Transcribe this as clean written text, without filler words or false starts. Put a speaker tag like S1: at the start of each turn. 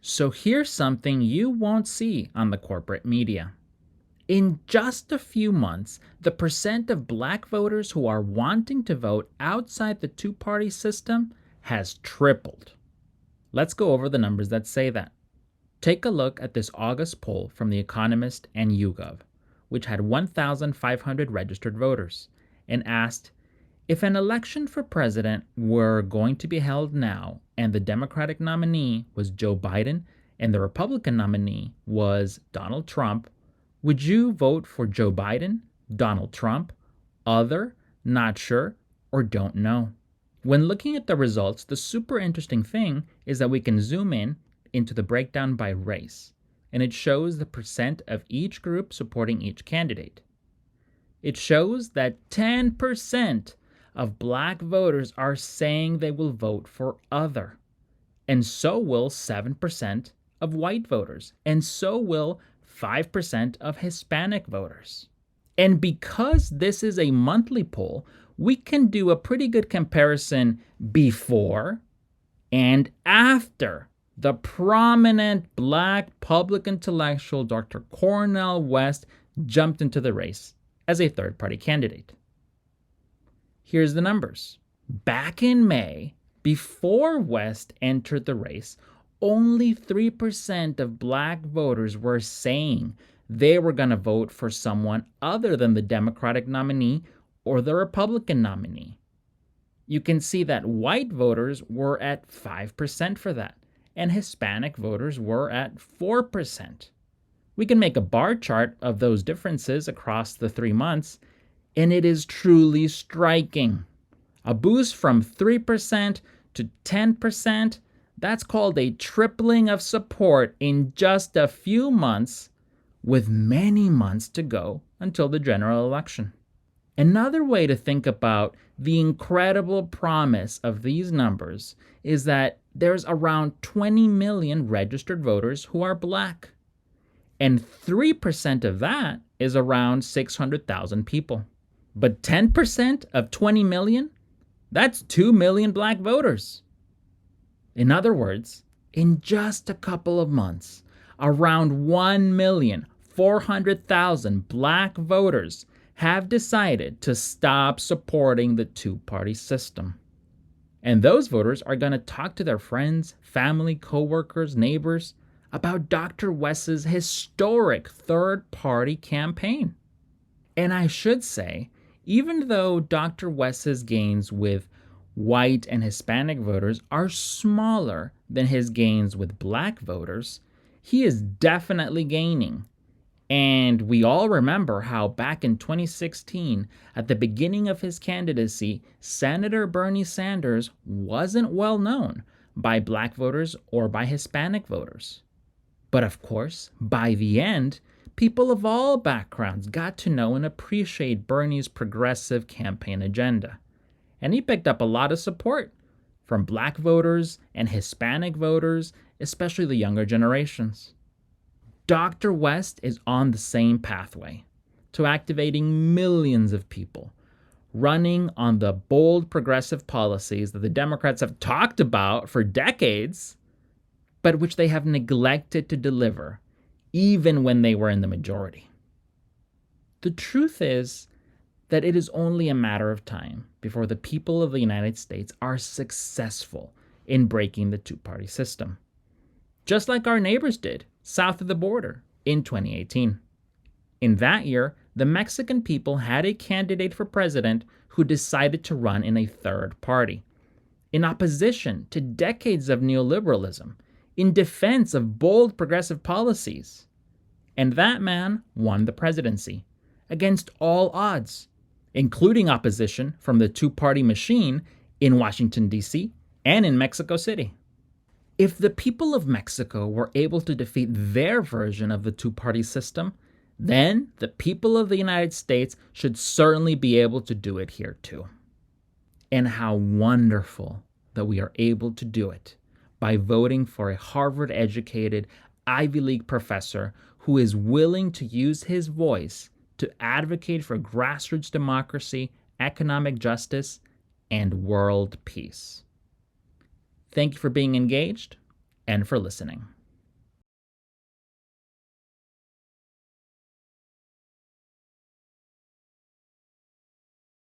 S1: So here's something you won't see on the corporate media. In just a few months, the percent of black voters who are wanting to vote outside the two-party system has tripled. Let's go over the numbers that say that. Take a look at this August poll from The Economist and YouGov, which had 1,500 registered voters, and asked, if an election for president were going to be held now and the Democratic nominee was Joe Biden and the Republican nominee was Donald Trump, would you vote for Joe Biden, Donald Trump, other, not sure, or don't know? When looking at the results, the super interesting thing is that we can zoom in into the breakdown by race, and it shows the percent of each group supporting each candidate. It shows that 10% of black voters are saying they will vote for other, and so will 7% of white voters, and so will 5% of Hispanic voters. And because this is a monthly poll, we can do a pretty good comparison before and after the prominent black public intellectual Dr. Cornel West jumped into the race as a third-party candidate. Here's the numbers. Back in May, before West entered the race, only 3% of black voters were saying they were going to vote for someone other than the Democratic nominee or the Republican nominee. You can see that white voters were at 5% for that, and Hispanic voters were at 4%. We can make a bar chart of those differences across the 3 months, and it is truly striking. A boost from 3% to 10%, that's called a tripling of support in just a few months, with many months to go until the general election. Another way to think about the incredible promise of these numbers is that there's around 20 million registered voters who are black, and 3% of that is around 600,000 people. But 10% of 20 million? That's 2 million black voters. In other words, in just a couple of months, around 1,400,000 black voters have decided to stop supporting the two-party system. And those voters are going to talk to their friends, family, coworkers, neighbors about Dr. West's historic third-party campaign. And I should say, even though Dr. West's gains with white and Hispanic voters are smaller than his gains with black voters, he is definitely gaining. And we all remember how back in 2016, at the beginning of his candidacy, Senator Bernie Sanders wasn't well known by black voters or by Hispanic voters. But of course, by the end, people of all backgrounds got to know and appreciate Bernie's progressive campaign agenda. And he picked up a lot of support from black voters and Hispanic voters, especially the younger generations. Dr. West is on the same pathway to activating millions of people, running on the bold progressive policies that the Democrats have talked about for decades, but which they have neglected to deliver, even when they were in the majority. The truth is that it is only a matter of time before the people of the United States are successful in breaking the two-party system, just like our neighbors did south of the border in 2018. In that year, the Mexican people had a candidate for president who decided to run in a third party, in opposition to decades of neoliberalism, in defense of bold progressive policies. And that man won the presidency against all odds, including opposition from the two-party machine in Washington, D.C. and in Mexico City. If the people of Mexico were able to defeat their version of the two-party system, then the people of the United States should certainly be able to do it here too. And how wonderful that we are able to do it by voting for a Harvard-educated Ivy League professor who is willing to use his voice to advocate for grassroots democracy, economic justice, and world peace. Thank you for being engaged and for listening.